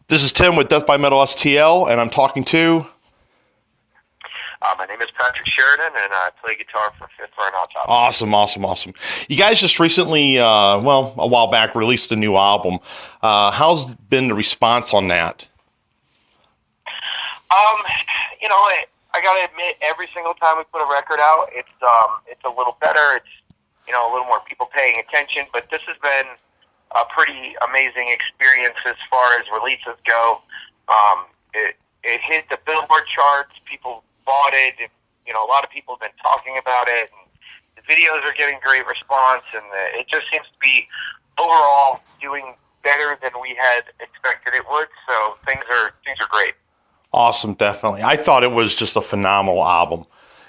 This is Tim with Death by Metal STL, and I'm talking to... My name is Patrick Sheridan, and I play guitar for For An Autopsy. Awesome. You guys just recently, a while back, released a new album. How's been the response on that? I gotta admit, every single time we put a record out, it's a little better. It's a little more people paying attention. But this has been a pretty amazing experience as far as releases go. It hit the Billboard charts. People bought it. A lot of people have been talking about it. And the videos are getting great response, and it just seems to be overall doing better than we had expected it would. So things are great. Awesome, definitely. I thought it was just a phenomenal album.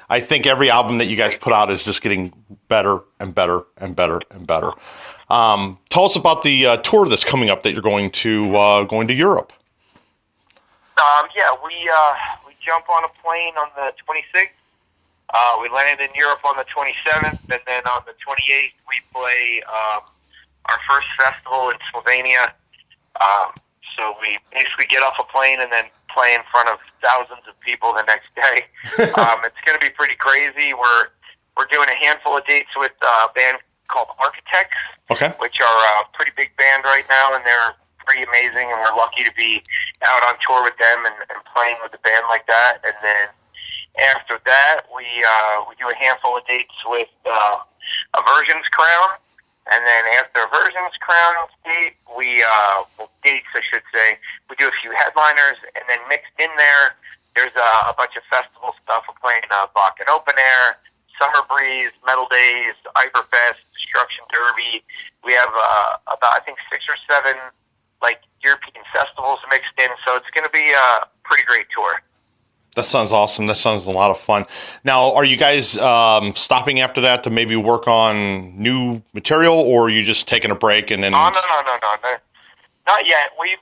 I think every album that you guys put out is just getting better and better and better and better. Tell us about the tour that's coming up that you're going to Europe. We jump on a plane on the 26th. We land in Europe on the 27th, and then on the 28th we play our first festival in Slovenia. So we basically get off a plane and then play in front of thousands of people the next day. It's going to be pretty crazy. We're doing a handful of dates with a band called Architects, which are a pretty big band right now, and they're pretty amazing, and we're lucky to be out on tour with them and playing with a band like that. And then after that, we do a handful of dates with Aversion's Crown. And then after Aversion's Crown date, we do a few headliners, and then mixed in there's a bunch of festival stuff. We're playing Bakken Open Air, Summer Breeze, Metal Days, Hyperfest, Destruction Derby. We have about, I think, 6 or 7 European festivals mixed in, so it's going to be a pretty great tour. That sounds awesome. That sounds a lot of fun. Now, are you guys stopping after that to maybe work on new material, or are you just taking a break and then? No. Not yet. We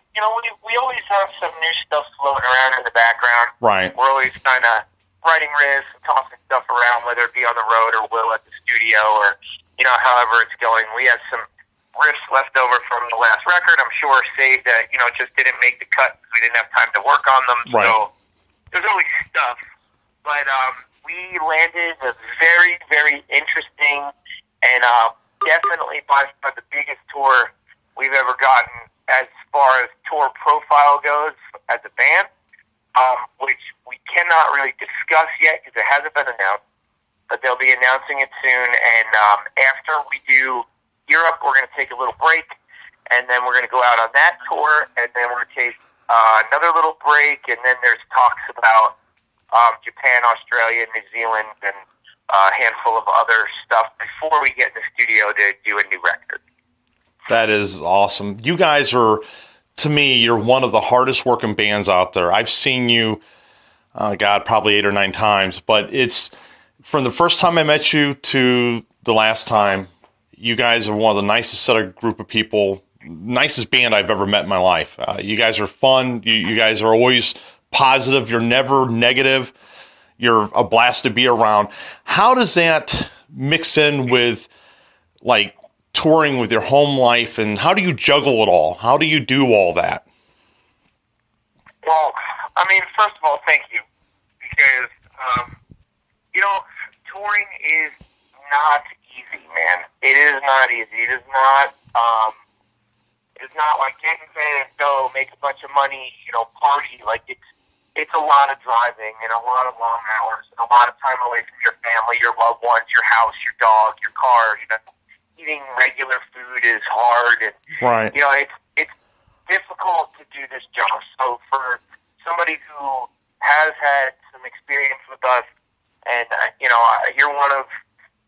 always have some new stuff floating around in the background. Right. We're always kind of writing riffs and tossing stuff around, whether it be on the road or Will at the studio, or however it's going. We have some riffs left over from the last record, I'm sure, saved that just didn't make the cut because we didn't have time to work on them. Right. So there's always stuff, but we landed a very, very interesting and definitely by far the biggest tour we've ever gotten as far as tour profile goes as a band, which we cannot really discuss yet because it hasn't been announced, but they'll be announcing it soon. And after we do Europe, we're going to take a little break, and then we're going to go out on that tour, and then we're going to take another little break, and then there's talks about Japan, Australia, New Zealand, and a handful of other stuff before we get in the studio to do a new record. That is awesome. You guys are, to me, you're one of the hardest working bands out there. I've seen you, probably 8 or 9 times, but it's from the first time I met you to the last time, you guys are one of the nicest set of group of people, nicest band I've ever met in my life. You guys are fun. You guys are always positive. You're never negative. You're a blast to be around. How does that mix in with touring with your home life, and how do you juggle it all? How do you do all that? Well, first of all, thank you, because touring is not easy, man. It is not easy. It is not like get in bed and go make a bunch of money, party. It's a lot of driving and a lot of long hours and a lot of time away from your family, your loved ones, your house, your dog, your car. Eating regular food is hard, and right. It's difficult to do this job. So for somebody who has had some experience with us, and you're one of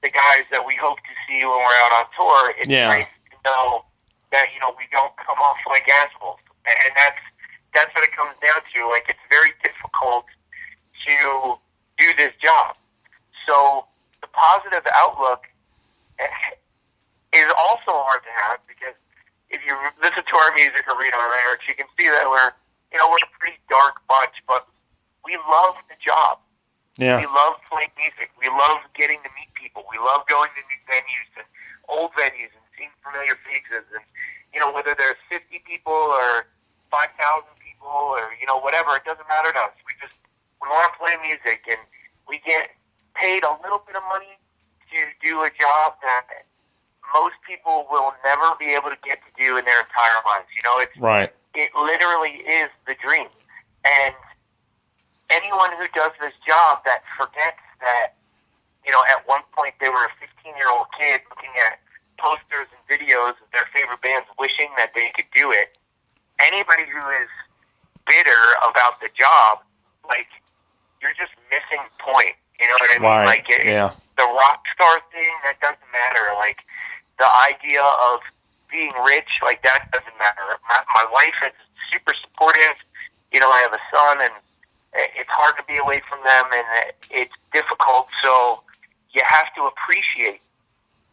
the guys that we hope to see when we're out on tour. It's nice to know that we don't come off like assholes, and that's what it comes down to. It's very difficult to do this job. So the positive outlook is also hard to have, because if you listen to our music or read our lyrics, you can see that we're a pretty dark bunch, but we love the job. Yeah. We love playing music. We love getting to meet people. We love going to new venues and old venues and seeing familiar faces. And, whether there's 50 people or 5,000 or, whatever. It doesn't matter to us. We want to play music, and we get paid a little bit of money to do a job that most people will never be able to get to do in their entire lives. Right. It literally is the dream. And anyone who does this job that forgets that, at one point they were a 15-year-old kid looking at posters and videos of their favorite bands wishing that they could do it, anybody who is bitter about the job, you're just missing point. You know what I mean? Right. The rock star thing, that doesn't matter. The idea of being rich, that doesn't matter. My wife is super supportive. I have a son, and it's hard to be away from them, and it's difficult. So you have to appreciate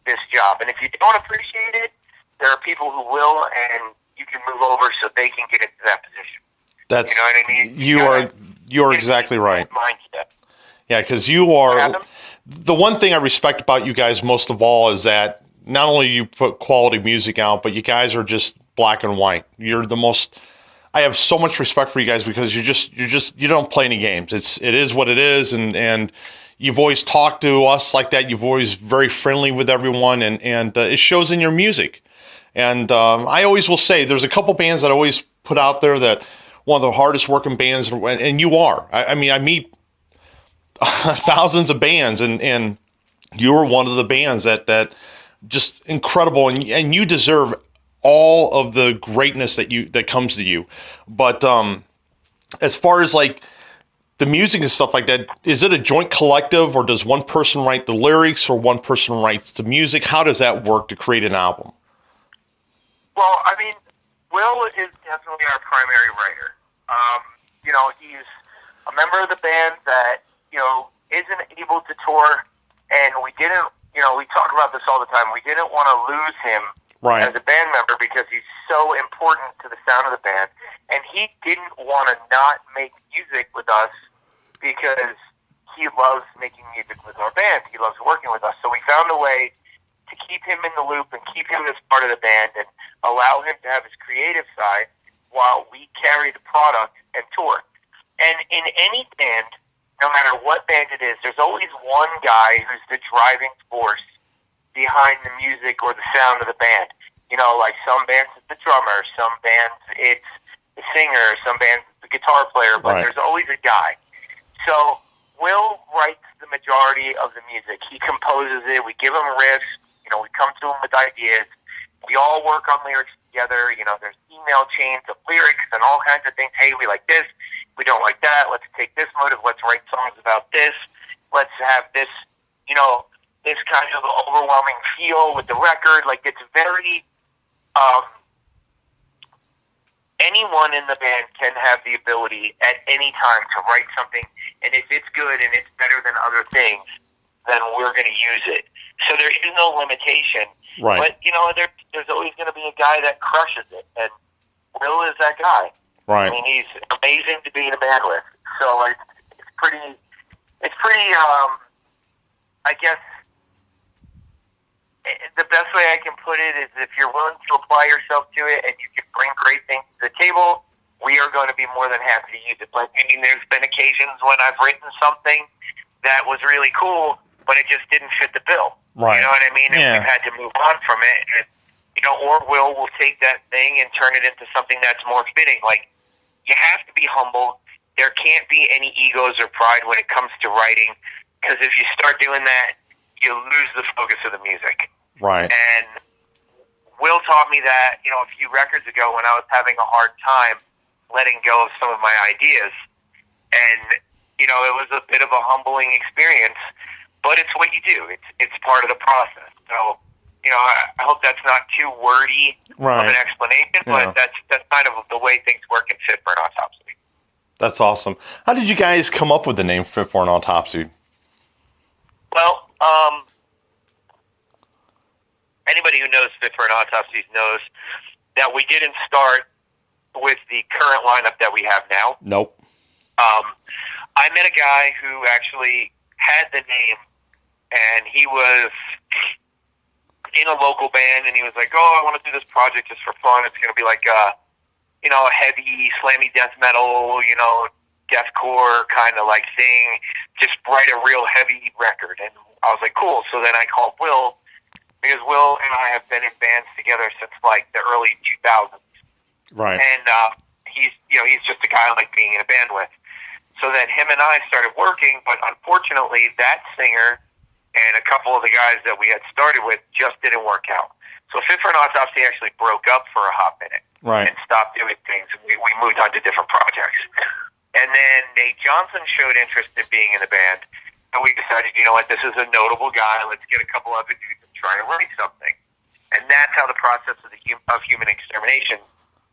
this job. And if you don't appreciate it, there are people who will, and you can move over so they can get into that position. That's, you know what I mean? You are exactly right. Mindset. Yeah, because you are. The one thing I respect about you guys most of all is that not only you put quality music out, but you guys are just black and white. You're the most. I have so much respect for you guys because you don't play any games. It is what it is, and you've always talked to us like that. You've always very friendly with everyone, and it shows in your music. And I always will say there's a couple bands that I always put out there that one of the hardest working bands, and you are. I mean, I meet thousands of bands, and you're one of the bands that just incredible, and you deserve all of the greatness that comes to you. But as far as the music and stuff like that, is it a joint collective, or does one person write the lyrics, or one person writes the music? How does that work to create an album? Well, I mean, Will is definitely our primary writer. He's a member of the band that, isn't able to tour, and we didn't, we talk about this all the time. We didn't want to lose him right. as a band member because he's so important to the sound of the band, and he didn't want to not make music with us because he loves making music with our band. He loves working with us. So we found a way to keep him in the loop and keep him as part of the band and allow him to have his creative side while we carry the product and tour. And in any band, no matter what band it is, there's always one guy who's the driving force behind the music or the sound of the band. Some bands it's the drummer, some bands it's the singer, some bands it's the guitar player, but right. There's always a guy. So Will writes the majority of the music. He composes it. We give him riffs. We come to him with ideas. We all work on lyrics together. There's email chains of lyrics and all kinds of things. Hey, we like this. We don't like that. Let's take this motive. Let's write songs about this. Let's have this, this kind of overwhelming feel with the record. It's very, anyone in the band can have the ability at any time to write something, and if it's good and it's better than other things, then we're going to use it. So there is no limitation. Right. But, there's always going to be a guy that crushes it, and Will is that guy. Right. I mean, he's amazing to be in a band with. So it's pretty, I guess, the best way I can put it is if you're willing to apply yourself to it and you can bring great things to the table, we are going to be more than happy to use it. But, there's been occasions when I've written something that was really cool, but it just didn't fit the bill. Right. You know what I mean? Yeah. And we've had to move on from it. And, or will take that thing and turn it into something that's more fitting. You have to be humble. There can't be any egos or pride when it comes to writing, because if you start doing that, you lose the focus of the music. Right. And Will taught me that, a few records ago when I was having a hard time letting go of some of my ideas. And, it was a bit of a humbling experience, but it's what you do. It's part of the process. So, I hope that's not too wordy right. of an explanation, but that's kind of the way things work in Fit for an Autopsy. That's awesome. How did you guys come up with the name Fit for an Autopsy? Well, anybody who knows Fit for an Autopsy knows that we didn't start with the current lineup that we have now. Nope. I met a guy who actually had the name, and he was in a local band, and he was like, "Oh, I want to do this project just for fun. It's going to be like a heavy, slammy death metal, deathcore kind of like thing, just write a real heavy record. And I was like, cool. So then I called Will, because Will and I have been in bands together since like the early 2000s. Right. And he's just a guy I like being in a band with. So then him and I started working, but unfortunately that singer and a couple of the guys that we had started with just didn't work out. So Fit for an Autopsy actually broke up for a hot minute. Right. And stopped doing things. We moved on to different projects. And then Nate Johnson showed interest in being in the band, and we decided, you know what, this is a notable guy. Let's get a couple other dudes and try to write something. And that's how the process of Human Extermination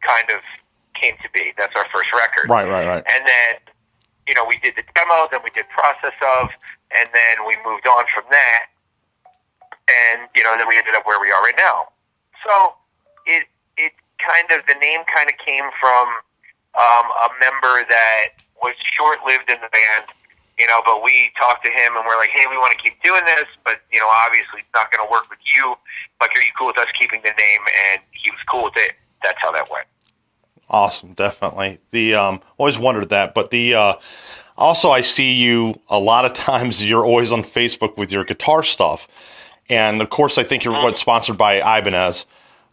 kind of came to be. That's our first record. Right. And then, we did the demo, then we did Process of, and then we moved on from that. And, then we ended up where we are right now. So the name kind of came from a member that was short-lived in the band, but we talked to him and we're like, hey, we want to keep doing this, but, obviously it's not going to work with you. Like, are you cool with us keeping the name? And he was cool with it. That's how that went. Awesome. Definitely. Always wondered that, but also I see you a lot of times, you're always on Facebook with your guitar stuff. And of course, I think you're sponsored by Ibanez.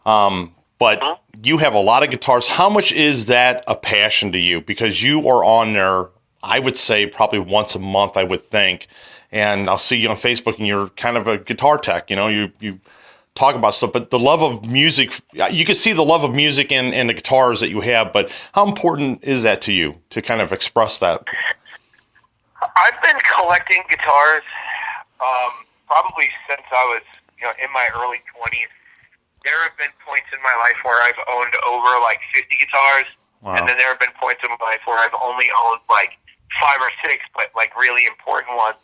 But you have a lot of guitars. How much is that a passion to you? Because you are on there, I would say, probably once a month, I would think. And I'll see you on Facebook, and you're kind of a guitar tech. You talk about stuff. But the love of music, you can see the love of music in the guitars that you have. But how important is that to you to kind of express that? I've been collecting guitars probably since I was in my early 20s. There have been points in my life where I've owned over like 50 guitars, wow. And then there have been points in my life where I've only owned like 5 or 6, but like really important ones.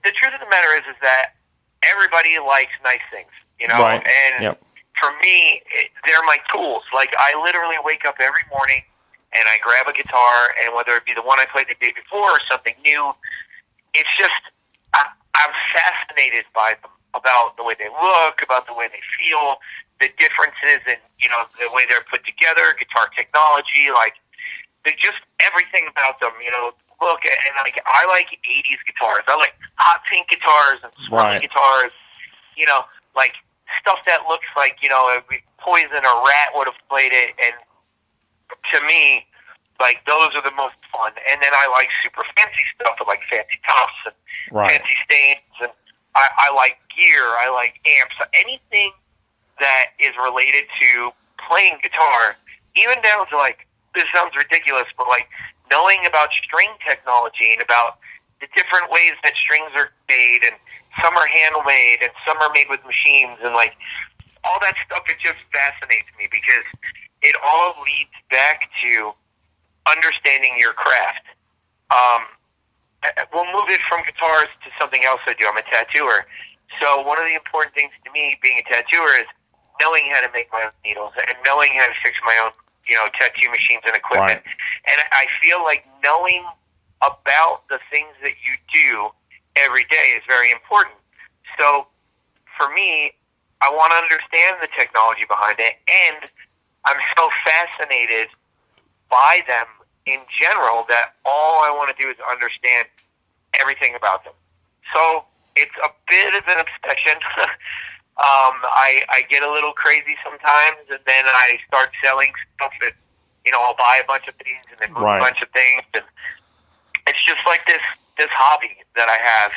The truth of the matter is that everybody likes nice things, right. And for me, they're my tools. Like, I literally wake up every morning and I grab a guitar, and whether it be the one I played the day before or something new, it's just, I'm fascinated by them, about the way they look, about the way they feel, the differences in, the way they're put together, guitar technology, like, they just, everything about them, look, and like, I like 80s guitars. I like hot pink guitars and swirly guitars, like, stuff that looks like, Poison or Rat would have played it, and to me, like, those are the most fun. And then I like super fancy stuff with, like, fancy tops and fancy stains, and I like gear, I like amps, anything that is related to playing guitar, even down to, like, this sounds ridiculous, but, like, knowing about string technology and about the different ways that strings are made, and some are handmade and some are made with machines, and, like, all that stuff, it just fascinates me because it all leads back to understanding your craft. We'll move it from guitars to something else I do. I'm a tattooer. So one of the important things to me being a tattooer is knowing how to make my own needles and knowing how to fix my own, tattoo machines and equipment. Right. And I feel like knowing about the things that you do every day is very important. So for me, I want to understand the technology behind it, and I'm so fascinated by them in general that all I want to do is understand everything about them. So it's a bit of an obsession. I get a little crazy sometimes, and then I start selling stuff that, I'll buy a bunch of things and then move a bunch of things, and it's just like this hobby that I have.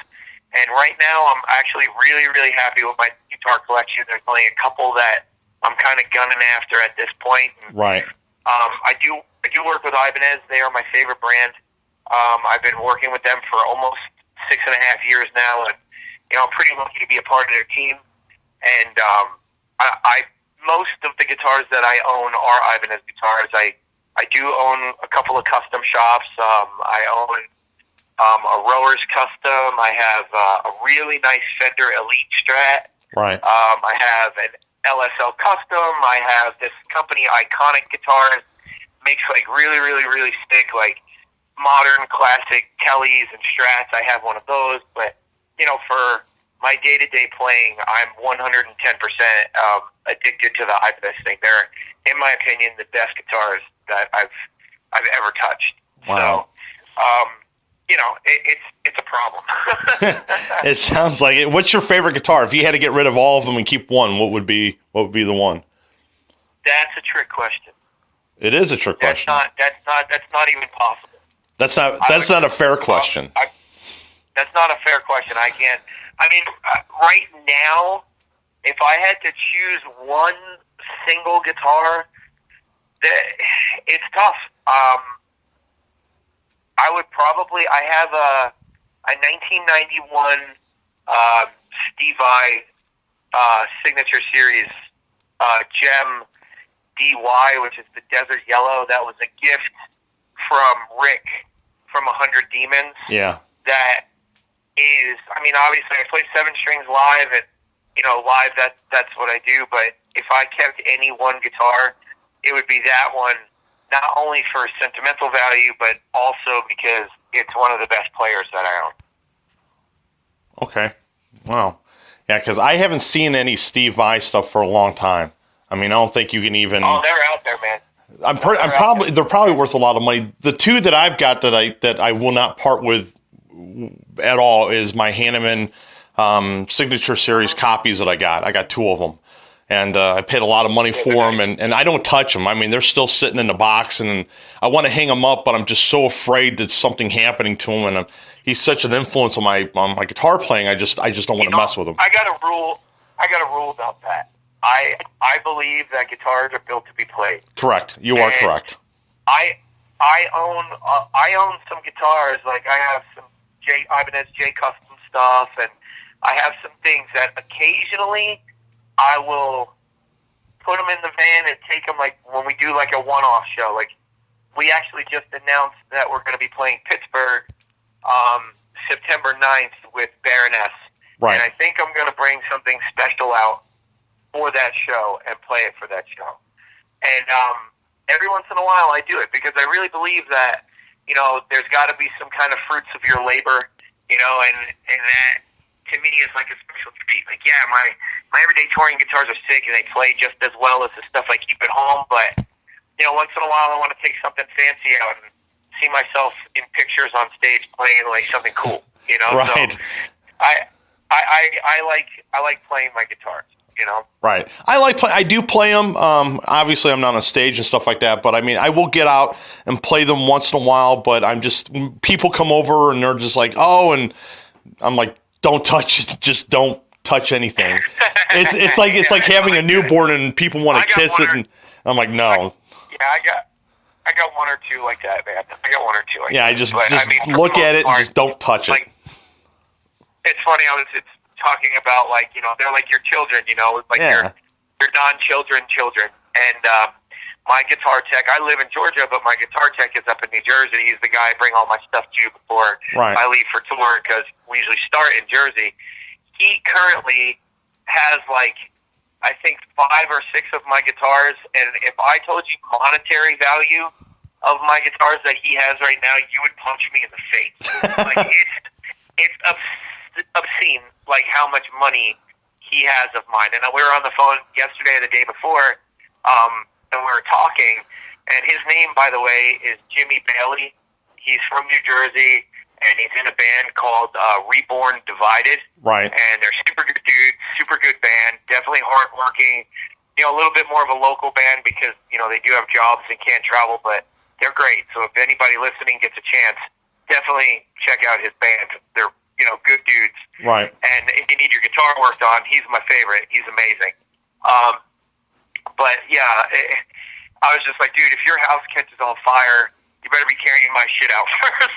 And right now I'm actually really, really happy with my guitar collection. There's only a couple that I'm kind of gunning after at this point. And, I do work with Ibanez. They are my favorite brand. I've been working with them for almost 6.5 years now, and I'm pretty lucky to be a part of their team. And I most of the guitars that I own are Ibanez guitars. I do own a couple of custom shops. I own a Rower's Custom. I have a really nice Fender Elite Strat. I have an LSL Custom. I have this company, Iconic Guitars, makes like really, really, really sick, like modern classic Kellys and Strats. I have one of those, but for my day-to-day playing, I'm 110% addicted to the Ibanez thing. They're, in my opinion, the best guitars that I've ever touched. Wow. So, you know, it's a problem. It sounds like it. What's your favorite guitar? If you had to get rid of all of them and keep one, what would be the one? That's a trick question. It is a trick question. That's not even possible. That's not a fair question. That's not a fair question. I can't. I mean, right now, if I had to choose one single guitar, it's tough. I would probably. I have a 1991 Steve Vai Signature Series Gem DY, which is the Desert Yellow. That was a gift from Rick from 100 Demons. Yeah. That is, I mean, obviously I play 7 strings live, and you know, live that's what I do. But if I kept any one guitar, it would be that one. Not only for sentimental value, but also because it's one of the best players that I own. Okay. Wow. Yeah, because I haven't seen any Steve Vai stuff for a long time. I mean, I don't think you can even. Oh, they're out there, man. They're probably worth a lot of money. The two that I've got that I will not part with at all is my Hanneman Signature Series copies that I got. I got 2 of them. And I paid a lot of money for them, and I don't touch them. I mean, they're still sitting in the box, and I want to hang them up, but I'm just so afraid that something happening to him. And he's such an influence on my guitar playing. I just don't want to mess with him. I got a rule about that. I believe that guitars are built to be played. Correct. You are correct. I own some guitars. Like I have some Ibanez J Custom stuff, and I have some things that occasionally I will put them in the van and take them, like when we do like a one-off show. Like we actually just announced that we're going to be playing Pittsburgh September 9th with Baroness. Right. And I think I'm going to bring something special out for that show and play it for that show. And every once in a while I do it because I really believe that, you know, there's got to be some kind of fruits of your labor, you know, and that to me is like a special treat. Like, yeah, my everyday touring guitars are sick and they play just as well as the stuff I keep at home, but, you know, once in a while I want to take something fancy out and see myself in pictures on stage playing like something cool, you know? Right. So I like playing my guitars, you know? Right. I do play them. Obviously I'm not on stage and stuff like that, but I mean, I will get out and play them once in a while, but people come over and they're just like, oh, and I'm like, don't touch it. Just don't touch anything. It's like having a newborn and people want to kiss it, and I'm like, no. I got 1 or 2 like that, man. I got 1 or 2 like that. Yeah, I just look at it and just don't touch it. Like, it's funny. I was talking about, like, you know, they're like your children, you know, like your non-children children. And my guitar tech, I live in Georgia, but my guitar tech is up in New Jersey. He's the guy I bring all my stuff to before I leave for tour because we usually start in Jersey. He currently has, like, I think 5 or 6 of my guitars, and if I told you monetary value of my guitars that he has right now, you would punch me in the face. Like, it's obscene, like, how much money he has of mine. And we were on the phone yesterday or the day before, and we were talking, and his name, by the way, is Jimmy Bailey. He's from New Jersey, and he's in a band called Reborn Divided. Right. And they're super good dudes, super good band, definitely hardworking. You know, a little bit more of a local band because, you know, they do have jobs and can't travel, but they're great. So if anybody listening gets a chance, definitely check out his band. They're, you know, good dudes. Right. And if you need your guitar worked on, he's my favorite. He's amazing. But yeah, I was just like, dude, if your house catches on fire, you better be carrying my shit out first.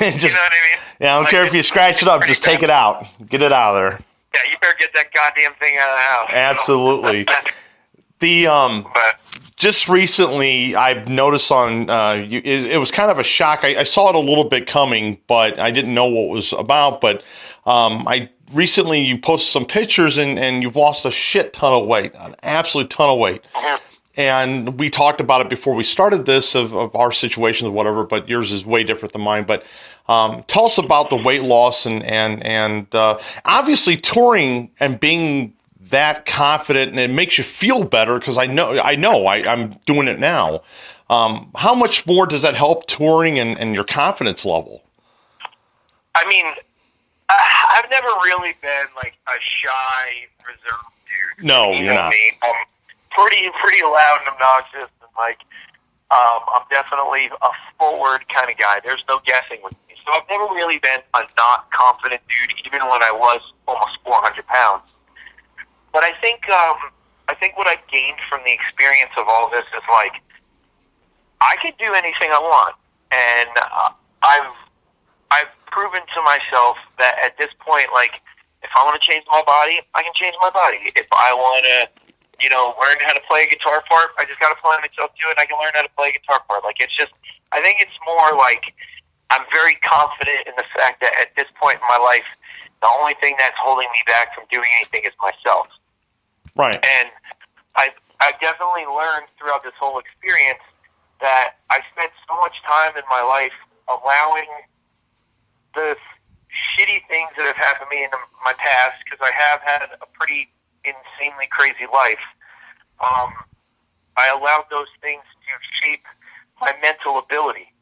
You know what I mean? Yeah, I don't care if you scratch it up, just take it out. Get it out of there. Yeah, you better get that goddamn thing out of the house. Absolutely. Just recently, I've noticed on it was kind of a shock. I saw it a little bit coming, but I didn't know what it was about. But recently you posted some pictures, and you've lost a shit ton of weight, an absolute ton of weight. and we talked about it before we started this of our situations, whatever, but yours is way different than mine. But tell us about the weight loss and obviously touring and being that confident, and it makes you feel better because I'm doing it now. How much more does that help touring and your confidence level? I mean, I've never really been like a shy, reserved dude. No, you you're know not. Me. I'm pretty loud and obnoxious, and I'm definitely a forward kind of guy. There's no guessing with me. So I've never really been a not confident dude, even when I was almost 400 pounds. But I think what I've gained from the experience of all this is like I can do anything I want, and I've proven to myself that at this point, like if I want to change my body, I can change my body. If I want to, learn how to play a guitar part, I just got to apply myself to it, and I can learn how to play a guitar part. Like it's just, I think it's more like I'm very confident in the fact that at this point in my life, the only thing that's holding me back from doing anything is myself. Right. And I've definitely learned throughout this whole experience that I spent so much time in my life allowing the shitty things that have happened to me in my past, because I have had a pretty insanely crazy life. I allowed those things to shape my mental ability,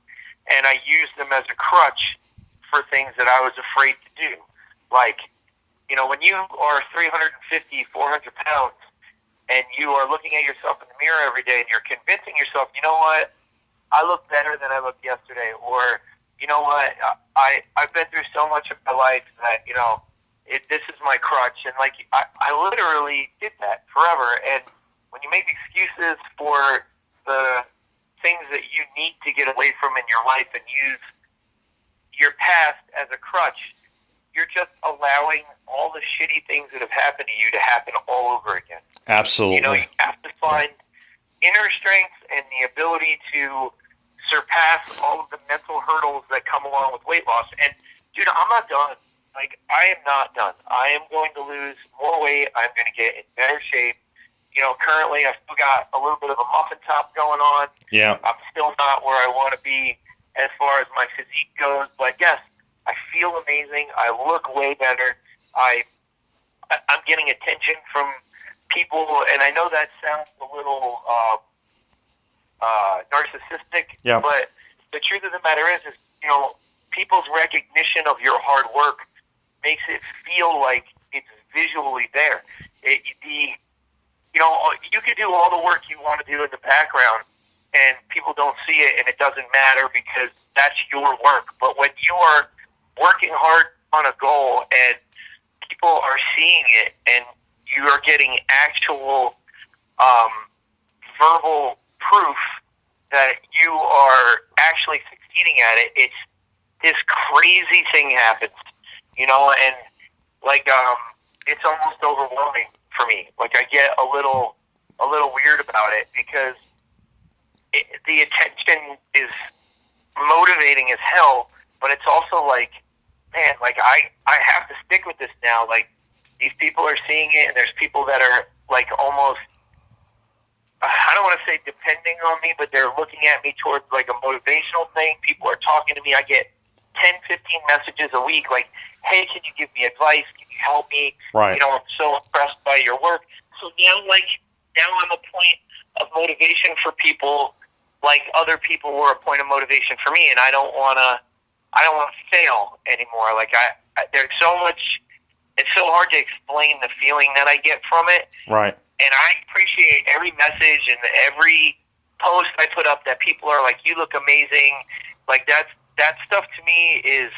and I used them as a crutch for things that I was afraid to do. Like, when you are 350, 400 pounds, and you are looking at yourself in the mirror every day, and you're convincing yourself, you know what, I look better than I looked yesterday, or you know what, I've been through so much of my life that, this is my crutch. And like, I literally did that forever. And when you make excuses for the things that you need to get away from in your life and use your past as a crutch, you're just allowing all the shitty things that have happened to you to happen all over again. Absolutely. You have to find inner strength and the ability to surpass all of the mental hurdles that come along with weight loss. And dude, I'm not done. Like, I am not done. I am going to lose more weight. I'm going to get in better shape. Currently I still got a little bit of a muffin top going on. Yeah. I'm still not where I want to be as far as my physique goes. But yes, I feel amazing. I look way better. I'm getting attention from people, and I know that sounds a little narcissistic, yeah. But the truth of the matter is people's recognition of your hard work makes it feel like it's visually there. You can do all the work you want to do in the background, and people don't see it, and it doesn't matter because that's your work. But when you are working hard on a goal and people are seeing it, and you are getting actual verbal proof that you are actually succeeding at it, it's this crazy thing happens, and like it's almost overwhelming for me. Like I get a little weird about it because the attention is motivating as hell, but it's also like, man, like I have to stick with this now. Like these people are seeing it, and there's people that are like almost, I don't want to say depending on me, but they're looking at me towards like a motivational thing. People are talking to me. I get 10, 15 messages a week like, hey, can you give me advice? Can you help me? Right. I'm so impressed by your work. So now I'm a point of motivation for people, like other people were a point of motivation for me, and I don't want to fail anymore. Like there's so much, it's so hard to explain the feeling that I get from it. Right. And I appreciate every message and every post I put up that people are like, you look amazing. Like that stuff to me is,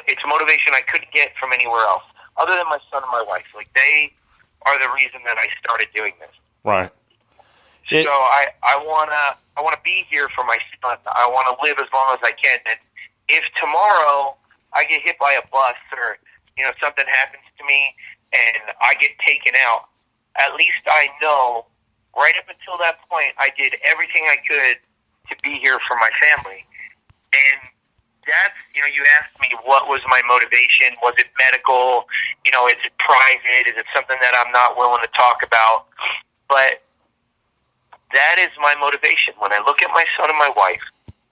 it's motivation I couldn't get from anywhere else other than my son and my wife. Like they are the reason that I started doing this. Right. So I wanna be here for my son. I wanna live as long as I can. And if tomorrow I get hit by a bus or something happens to me and I get taken out, at least I know right up until that point I did everything I could to be here for my family. And that's, you asked me what was my motivation. Was it medical? Is it private? Is it something that I'm not willing to talk about? But that is my motivation. When I look at my son and my wife,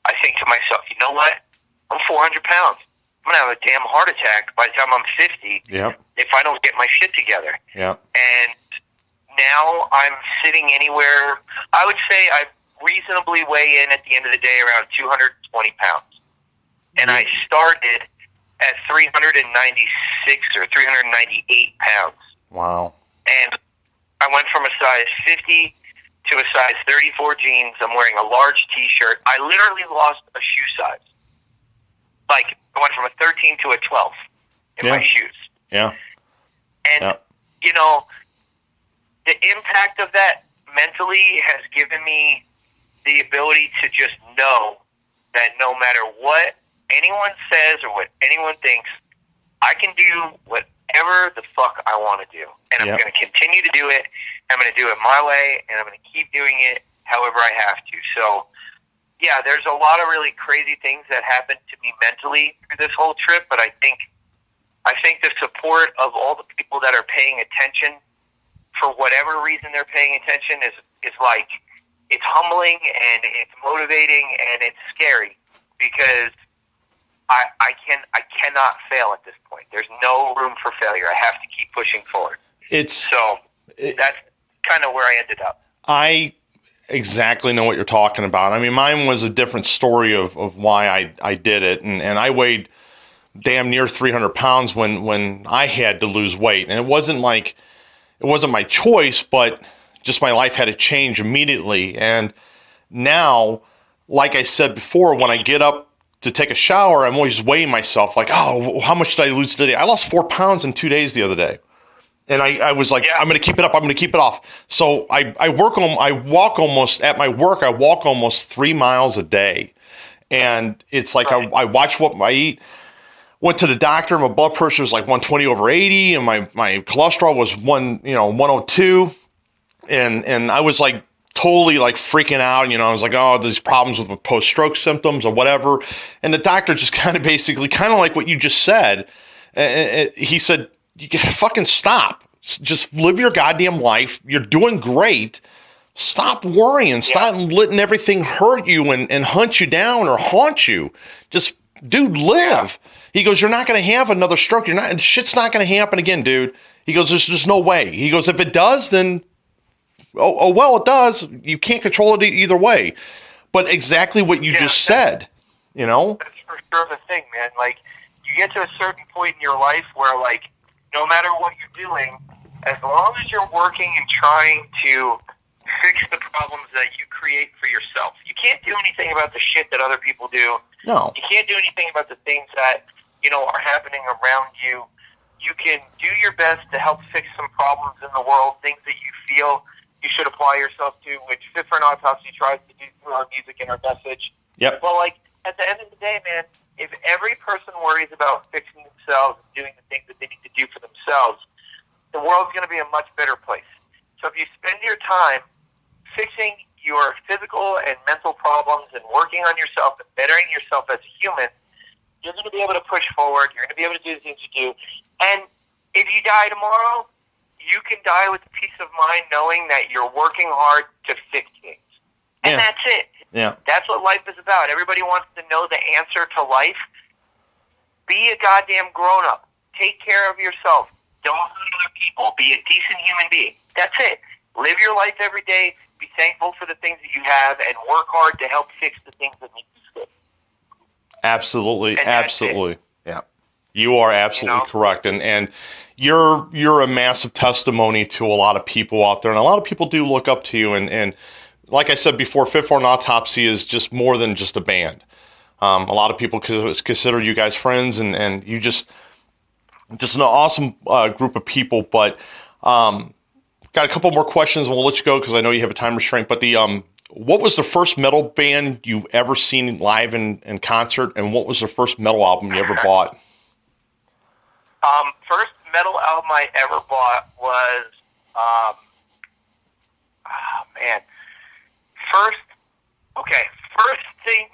I think to myself, you know what? I'm 400 pounds. I'm going to have a damn heart attack by the time I'm 50 if I don't get my shit together. And now I'm sitting anywhere, I would say I reasonably weigh in at the end of the day around 220 pounds. And I started at 396 or 398 pounds. Wow. And I went from a size 50 to a size 34 jeans. I'm wearing a large T-shirt. I literally lost a shoe size. Like, I went from a 13 to a 12 in my shoes. And, you know, the impact of that mentally has given me the ability to just know that no matter what anyone says or what anyone thinks, I can do whatever the fuck I want to do. And I'm going to continue to do it. I'm going to do it my way, and I'm going to keep doing it however I have to. So, yeah, there's a lot of really crazy things that happened to me mentally through this whole trip, but I think the support of all the people that are paying attention for whatever reason they're paying attention is like, it's humbling and it's motivating and it's scary because I cannot fail at this point. There's no room for failure. I have to keep pushing forward. That's kind of where I ended up. I exactly know what you're talking about. I mean, mine was a different story of why I did it, and I weighed damn near 300 pounds when I had to lose weight, and it wasn't my choice, but just my life had to change immediately. And now, like I said before, when I get up to take a shower, I'm always weighing myself like, oh, how much did I lose today? I lost 4 pounds in 2 days the other day. And I was like, I'm going to keep it up. I'm going to keep it off. So I walk almost 3 miles a day. And it's like, I watch what I eat. Went to the doctor. My blood pressure was like 120 over 80. And my cholesterol was 102. And I was like totally like freaking out. I was like, oh, there's problems with my post-stroke symptoms or whatever. And the doctor just kind of basically, kind of like what you just said, he said, you gotta fucking stop. Just live your goddamn life. You're doing great. Stop worrying. Stop letting everything hurt you and hunt you down or haunt you. Just, dude, live. He goes, you're not going to have another stroke. Shit's not going to happen again, dude. He goes, there's just no way. He goes, if it does, then, well, it does. You can't control it either way. But exactly what you just said, That's for sure the thing, man. Like, you get to a certain point in your life where, like, no matter what you're doing, as long as you're working and trying to fix the problems that you create for yourself, you can't do anything about the shit that other people do. No. You can't do anything about the things that, are happening around you. You can do your best to help fix some problems in the world, things that you feel you should apply yourself to, which Fit for an Autopsy tries to do through our music and our message. Yep. Well, like, at the end of the day, man, if every person worries about fixing themselves and doing the things that they need to do for themselves, the world's going to be a much better place. So if you spend your time fixing your physical and mental problems and working on yourself and bettering yourself as a human, you're going to be able to push forward. You're going to be able to do the things you do. And if you die tomorrow, you can die with a peace of mind knowing that you're working hard to fix things. And that's it. Yeah. That's what life is about. Everybody wants to know the answer to life. Be a goddamn grown-up. Take care of yourself. Don't hurt other people. Be a decent human being. That's it. Live your life every day. Be thankful for the things that you have and work hard to help fix the things that need to be fixed. Absolutely. Absolutely. Yeah. You are absolutely correct. And you're a massive testimony to a lot of people out there. And a lot of people do look up to you. And like I said before, Fit for an Autopsy is just more than just a band. A lot of people consider you guys friends, and you just an awesome group of people. But got a couple more questions, and we'll let you go because I know you have a time restraint. But what was the first metal band you ever seen live in concert, and what was the first metal album you ever bought? First metal album I ever bought was, first thing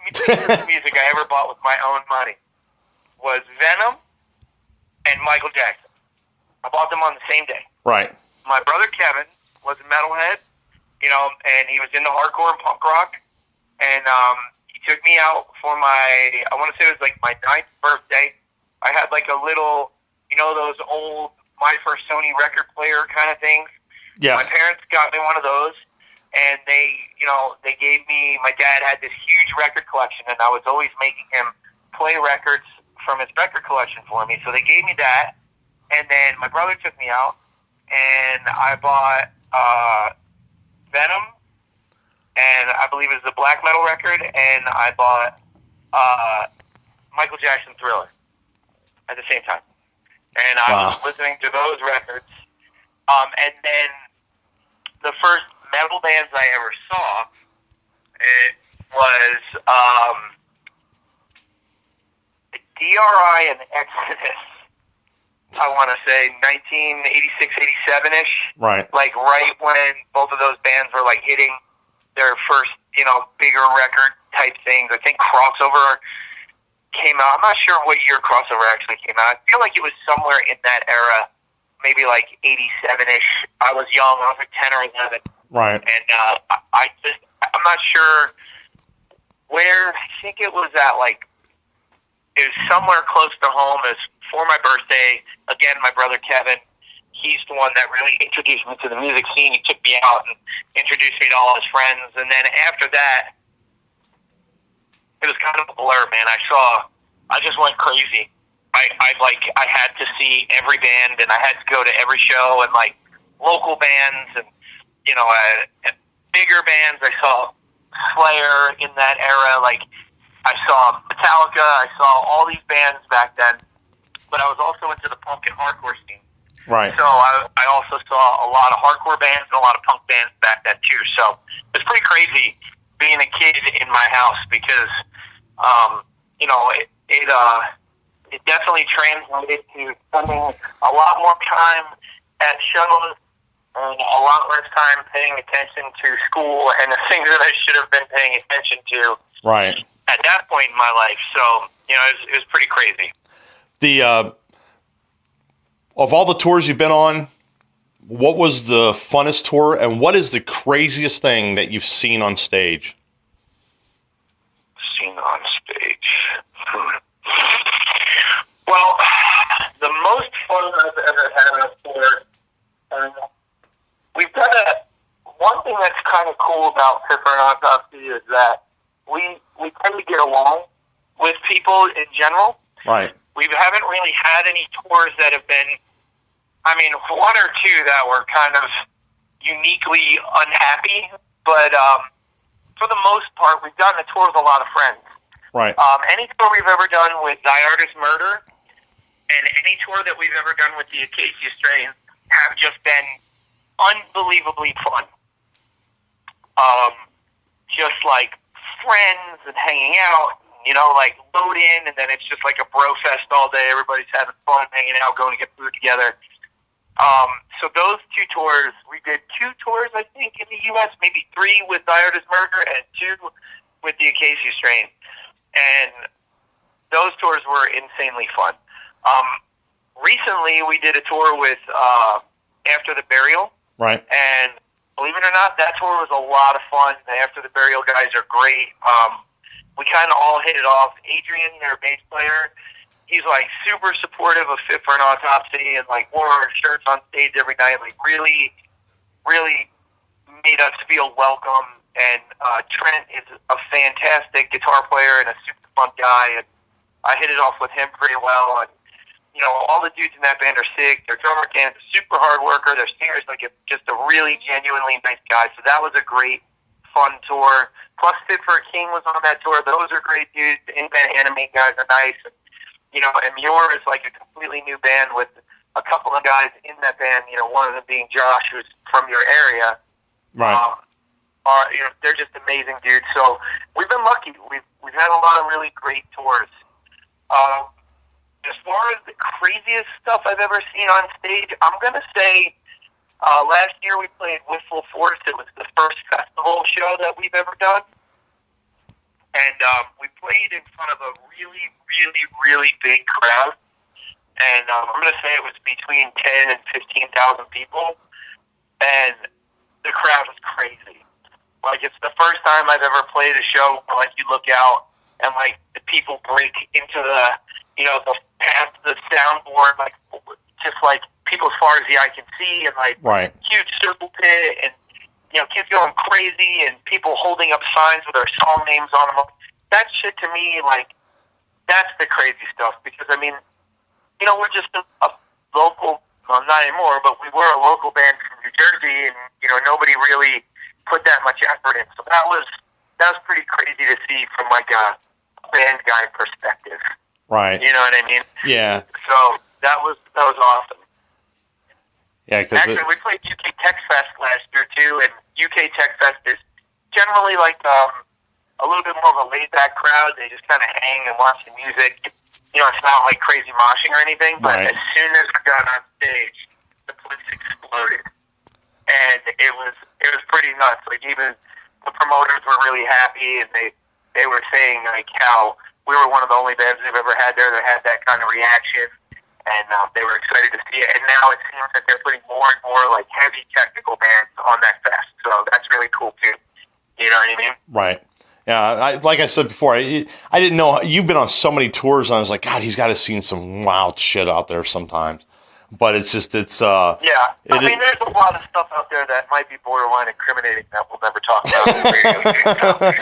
music I ever bought with my own money was Venom and Michael Jackson. I bought them on the same day. Right. My brother Kevin was a metalhead. and he was into hardcore and punk rock. And he took me out for I want to say it was like my 9th birthday. I had like a little, those old My First Sony record player kind of things. Yes. My parents got me one of those, and they gave me, my dad had this huge record collection, and I was always making him play records from his record collection for me. So they gave me that, and then my brother took me out, and I bought Venom, and I believe it was a black metal record, and I bought Michael Jackson Thriller at the same time. And I was listening to those records. And then the first metal bands I ever saw, it was DRI and Exodus. I want to say 1986, 87-ish. Right. Like right when both of those bands were like hitting their first, bigger record type things. I think Crossover came out. I'm not sure what year Crossover actually came out. I feel like it was somewhere in that era, maybe like 87-ish. I was young. I was like 10 or 11. Right. And I'm not sure where. I think it was at it was somewhere close to home. It was for my birthday. Again, my brother Kevin, he's the one that really introduced me to the music scene. He took me out and introduced me to all his friends. And then after that, it was kind of a blur, man. I just went crazy. I had to see every band, and I had to go to every show, and like local bands, and bigger bands. I saw Slayer in that era. Like I saw Metallica. I saw all these bands back then. But I was also into the punk and hardcore scene. Right. So I also saw a lot of hardcore bands and a lot of punk bands back then too. So it's pretty crazy being a kid in my house because, it definitely translated to spending a lot more time at shows and a lot less time paying attention to school and the things that I should have been paying attention to. Right. At that point in my life. So, it was pretty crazy. Of all the tours you've been on, what was the funnest tour, and what is the craziest thing that you've seen on stage? Seen on stage. Well, the most fun I've ever had on a tour, we've done one thing that's kind of cool about Fit For An Autopsy is that we tend to get along with people in general. Right. We haven't really had any tours that have been, one or two that were kind of uniquely unhappy, but for the most part, we've done a tour with a lot of friends. Right. Any tour we've ever done with Guitarist Murder and any tour that we've ever done with the Acacia Strain have just been unbelievably fun. Just like friends and hanging out, load in, and then it's just like a bro fest all day. Everybody's having fun, hanging out, going to get food together. So those two tours, we did 2 tours, I think, in the U.S., maybe 3 with The Artist Murder and 2 with the Acacia Strain. And those tours were insanely fun. Recently, we did a tour with After the Burial. Right. And believe it or not, that tour was a lot of fun. The After the Burial guys are great. We kind of all hit it off. Adrian, their bass player, he's like super supportive of Fit For An Autopsy and like wore our shirts on stage every night. Like really, really made us feel welcome. And Trent is a fantastic guitar player and a super fun guy. And I hit it off with him pretty well. And all the dudes in that band are sick. Their drummer Ken's a super hard worker. Their singer's like just a really genuinely nice guy. So that was a great, fun tour. Plus, Fit For a King was on that tour. Those are great dudes. The in-band Animate guys are nice. And Muir is like a completely new band with a couple of guys in that band. One of them being Josh, who's from your area. Right. They're just amazing dudes. So we've been lucky. We've had a lot of really great tours. As far as the craziest stuff I've ever seen on stage, I'm going to say last year we played with Full Force. It was the first festival show that we've ever done. And we played in front of a really, really, really big crowd. And I'm going to say it was between 10 and 15,000 people. And the crowd was crazy. Like, it's the first time I've ever played a show where, like, you look out and, like, the people break into the, the path to the soundboard, like, just, like, people as far as the eye can see, and, like, huge circle pit, and, kids going crazy, and people holding up signs with their song names on them. That shit, to me, like, that's the crazy stuff, because, I mean, we're just a local, well, not anymore, but we were a local band from New Jersey, and, nobody really put that much effort in. So that was pretty crazy to see from, like, a band guy perspective. Right. You know what I mean? Yeah. So that was awesome. Yeah, actually, we played UK Tech Fest last year too, and UK Tech Fest is generally like a little bit more of a laid-back crowd. They just kind of hang and watch the music. It's not like crazy moshing or anything, but as soon as we got on stage, the place exploded. And it was pretty nuts. Like, even the promoters were really happy, and they were saying, like, how we were one of the only bands they've ever had there that had that kind of reaction, and they were excited to see it. And now it seems that they're putting more and more, like, heavy technical bands on that fest, so that's really cool too. You know what I mean? Right. Yeah, like I said before, I didn't know you've been on so many tours, and I was like, God, he's got to have seen some wild shit out there sometimes. But it's just, there's a lot of stuff out there that might be borderline incriminating that we'll never talk about.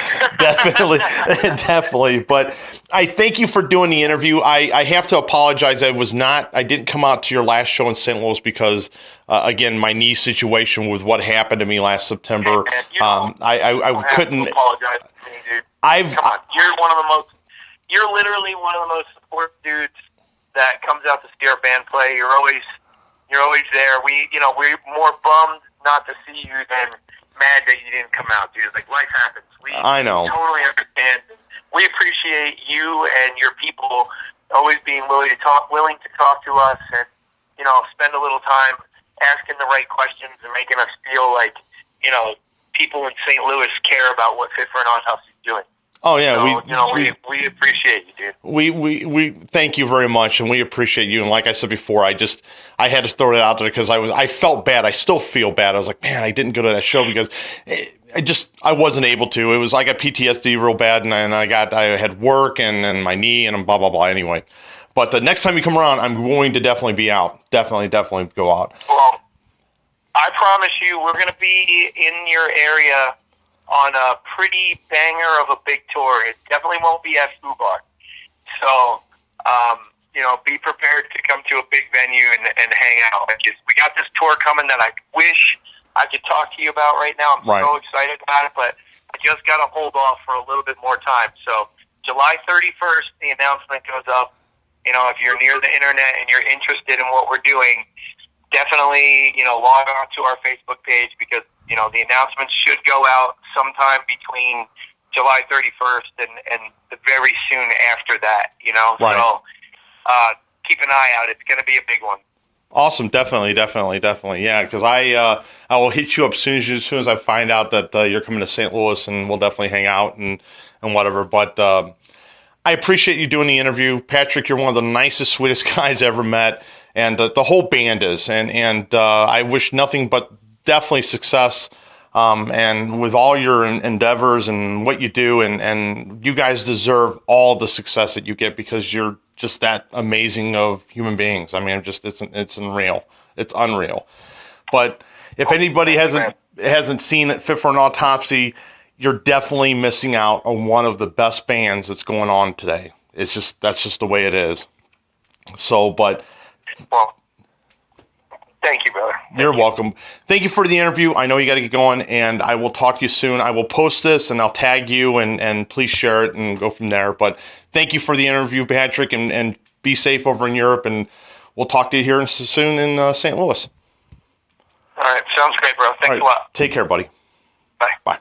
Definitely. But I thank you for doing the interview. I have to apologize. I didn't come out to your last show in St. Louis because, again, my knee situation with what happened to me last September. I couldn't apologize to me, dude. Come on. You're literally one of the most supportive dudes that comes out to see our band play. You're always there. We're more bummed not to see you than mad that you didn't come out, dude. Like, life happens. I know. Totally understand. We appreciate you and your people always being willing to talk to us, and spend a little time asking the right questions and making us feel like people in St. Louis care about what Fit for an Autopsy is doing. Oh yeah, so, we appreciate you, dude. We thank you very much, and we appreciate you. And like I said before, I had to throw it out there because I felt bad. I still feel bad. I was like, man, I didn't go to that show because I wasn't able to. It was, I got PTSD real bad, and I had work and my knee and blah blah blah. Anyway, but the next time you come around, I'm going to definitely be out. Definitely go out. Well, I promise you, we're going to be in your area on a pretty banger of a big tour. It definitely won't be at Fubar. So, be prepared to come to a big venue and hang out. We got this tour coming that I wish I could talk to you about right now. I'm so excited about it, but I just got to hold off for a little bit more time. So, July 31st, the announcement goes up. If you're near the internet and you're interested in what we're doing, definitely, log on to our Facebook page, because the announcements should go out sometime between July 31st and the very soon after that, Right. So keep an eye out. It's going to be a big one. Awesome. Definitely. Yeah, because I will hit you up as soon as I find out that you're coming to St. Louis, and we'll definitely hang out and whatever. But I appreciate you doing the interview. Patrick, you're one of the nicest, sweetest guys I ever met, and the whole band is. And I wish nothing but definitely success, and with all your endeavors and what you do, and you guys deserve all the success that you get, because you're just that amazing of human beings. I mean, it's unreal. It's unreal. But if anybody hasn't seen it, Fit for an Autopsy, you're definitely missing out on one of the best bands that's going on today. That's just the way it is. So, but. Well, thank you, brother. You're welcome. Thank you for the interview. I know you got to get going, and I will talk to you soon. I will post this, and I'll tag you, and please share it and go from there. But thank you for the interview, Patrick, and be safe over in Europe, and we'll talk to you here soon in St. Louis. All right. Sounds great, bro. Thanks a lot. Take care, buddy. Bye. Bye.